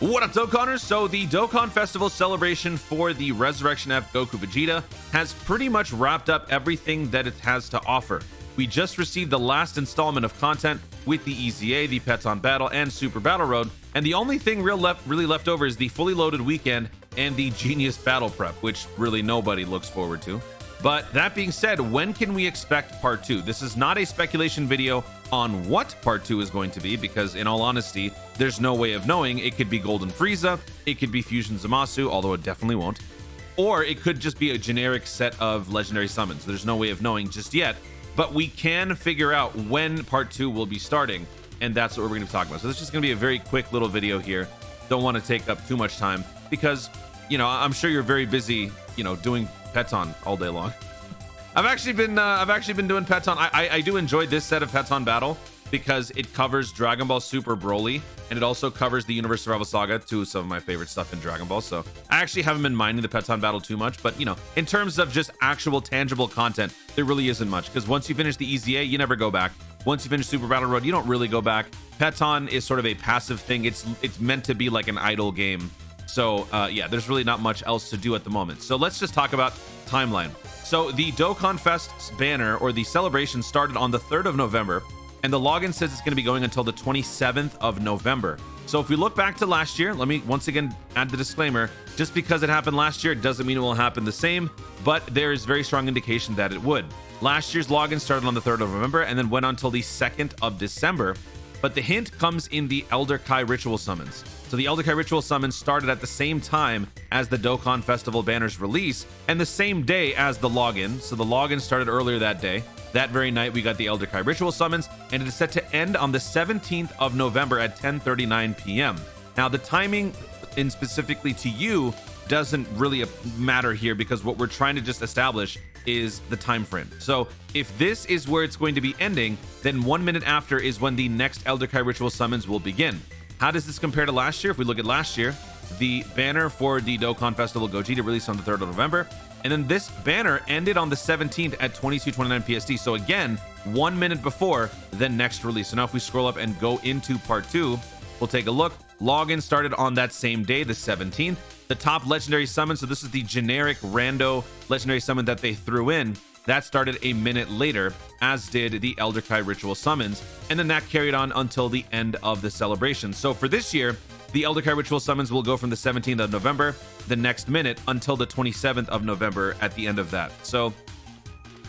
What up, Dokkaners? So the Dokkan Festival celebration for the Resurrection F Goku Vegeta has pretty much wrapped up everything that it has to offer. We just received the last installment of content with the EZA, the Peton Battle, and Super Battle Road, and the only thing really left over is the fully loaded weekend and the Genius Battle Prep, which really nobody looks forward to. But that being said, when can we expect part 2? This is not a speculation video on what part 2 is going to be, because in all honesty, there's no way of knowing. It could be Golden Frieza, it could be Fusion Zamasu, although it definitely won't, or it could just be a generic set of legendary summons. There's no way of knowing just yet, but we can figure out when part 2 will be starting, and that's what we're going to be talking about. So this is just going to be a very quick little video here. Don't want to take up too much time because, you know, I'm sure you're very busy, you know, doing Peton all day long. I've actually been doing Peton. I do enjoy this set of Peton Battle because it covers Dragon Ball Super Broly, and it also covers the Universe Survival Saga, two of some of my favorite stuff in Dragon Ball. So I actually haven't been minding the Peton Battle too much, but you know, in terms of just actual tangible content, there really isn't much, because once you finish the EZA, you never go back. Once you finish Super Battle Road, you don't really go back. Peton is sort of a passive thing. It's meant to be like an idle game. So yeah, there's really not much else to do at the moment. So let's just talk about timeline. So the Dokkan Fest banner, or the celebration, started on the 3rd of November, and the login says it's going to be going until the 27th of November. So if we look back to last year, let me once again add the disclaimer, just because it happened last year, it doesn't mean it will happen the same, but there is very strong indication that it would. Last year's login started on the 3rd of November and then went until the 2nd of December. But the hint comes in the Elder Kai ritual summons. So the Elder Kai ritual summons started at the same time as the Dokkan Festival banner's release and the same day as the login. So the login started earlier that day. That very night, we got the Elder Kai ritual summons, and it is set to end on the 17th of November at 10:39 p.m. Now, the timing, in specifically to you, doesn't really matter here, because what we're trying to just establish is the time frame. So if this is where it's going to be ending, then 1 minute after is when the next Elder Kai ritual summons will begin. How does this compare to last year? If we look at last year, the banner for the Dokkan Festival Gogeta released on the 3rd of November, and then this banner ended on the 17th at 22:29 PST. So again, 1 minute before the next release. So now if we scroll up and go into part 2, we'll take a look. Login started on that same day, the 17th. The top legendary summon, so this is the generic rando legendary summon that they threw in, that started a minute later, as did the Elder Kai ritual summons, and then that carried on until the end of the celebration. So for this year, the Elder Kai ritual summons will go from the 17th of November, the next minute, until the 27th of November at the end of that. So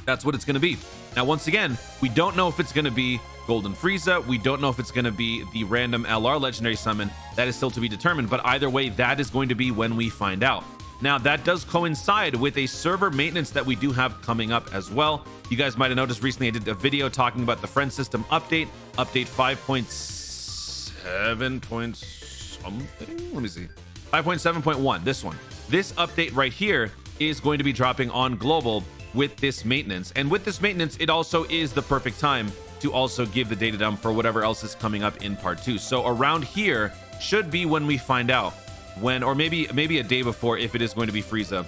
that's what it's going to be. Now, once again, we don't know if it's going to be Golden Frieza. We don't know if it's going to be the random LR legendary summon. That is still to be determined, but either way, that is going to be when we find out. Now, that does coincide with a server maintenance that we do have coming up as well. You guys might have noticed recently I did a video talking about the friend system update 5.7 point something. Let me see. 5.7.1, this one. This update right here is going to be dropping on global with this maintenance. And with this maintenance, it also is the perfect time to also give the data dump for whatever else is coming up in part 2. So around here should be when we find out when, or maybe a day before, if it is going to be Frieza,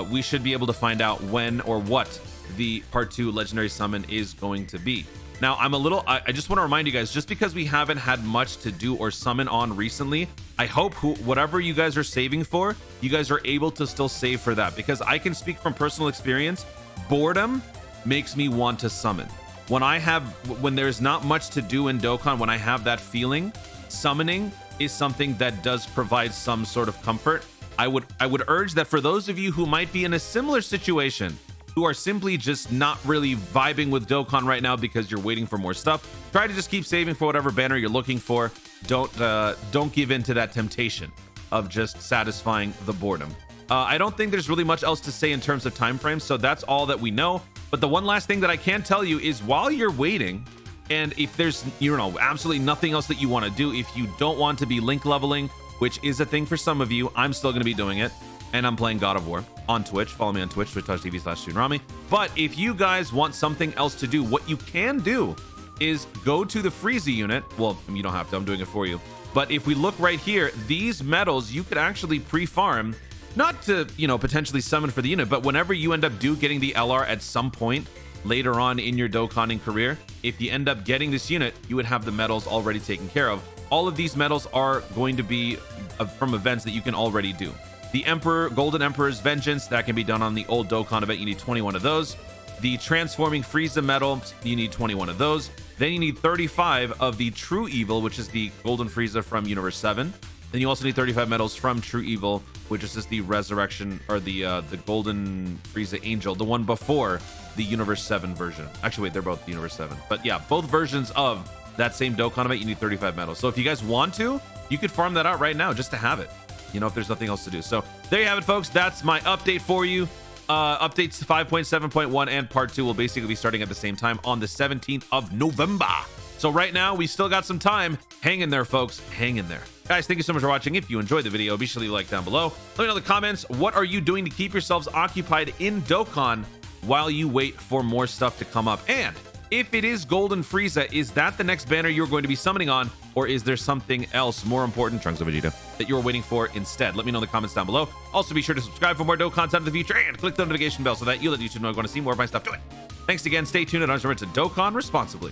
we should be able to find out when or what the part 2 legendary summon is going to be. Now, I just want to remind you guys, just because we haven't had much to do or summon on recently, I hope whatever you guys are saving for, you guys are able to still save for that, because I can speak from personal experience. Boredom makes me want to summon. When there's not much to do in Dokkan, when I have that feeling, summoning is something that does provide some sort of comfort. I would urge that for those of you who might be in a similar situation, who are simply just not really vibing with Dokkan right now because you're waiting for more stuff, try to just keep saving for whatever banner you're looking for. Don't give in to that temptation of just satisfying the boredom. I don't think there's really much else to say in terms of time frames, so that's all that we know. But the one last thing that I can tell you is, while you're waiting, and if there's, you know, absolutely nothing else that you want to do, if you don't want to be link leveling, which is a thing for some of you, I'm still going to be doing it, and I'm playing God of War on Twitch. Follow me on Twitch, twitch.tv/StudentRami. But if you guys want something else to do, what you can do is go to the Frieza unit. Well, you don't have to, I'm doing it for you. But if we look right here, these medals you could actually pre-farm, not to, you know, potentially summon for the unit, but whenever you end up getting the LR at some point later on in your Dokkaning career, if you end up getting this unit, you would have the medals already taken care of all of these medals are going to be from events that you can already do. The Emperor, Golden Emperor's Vengeance, that can be done on the old Dokkan event. You need 21 of those. The Transforming Frieza medal, you need 21 of those. Then you need 35 of the True Evil, which is the Golden Frieza from Universe 7. Then you also need 35 medals from True Evil, which is just the Resurrection, or the Golden Frieza Angel, the one before the Universe 7 version. Actually, wait, they're both the Universe 7. But yeah, both versions of that same Dokkan event, you need 35 medals. So if you guys want to, you could farm that out right now just to have it, you know, if there's nothing else to do. So there you have it, folks. That's my update for you. Updates 5.7.1 and part 2 will basically be starting at the same time on the 17th of November. So right now, we still got some time. Hang in there, folks. Hang in there. Guys, thank you so much for watching. If you enjoyed the video, be sure to leave a like down below. Let me know in the comments, what are you doing to keep yourselves occupied in Dokkan while you wait for more stuff to come up? And if it is Golden Frieza, is that the next banner you're going to be summoning on, or is there something else more important, Trunks of Vegeta, that you're waiting for instead? Let me know in the comments down below. Also, be sure to subscribe for more Dokkan content in the future and click the notification bell so that you'll let YouTube know I want to see more of my stuff. Do it. Thanks again. Stay tuned and remember to Dokkan responsibly.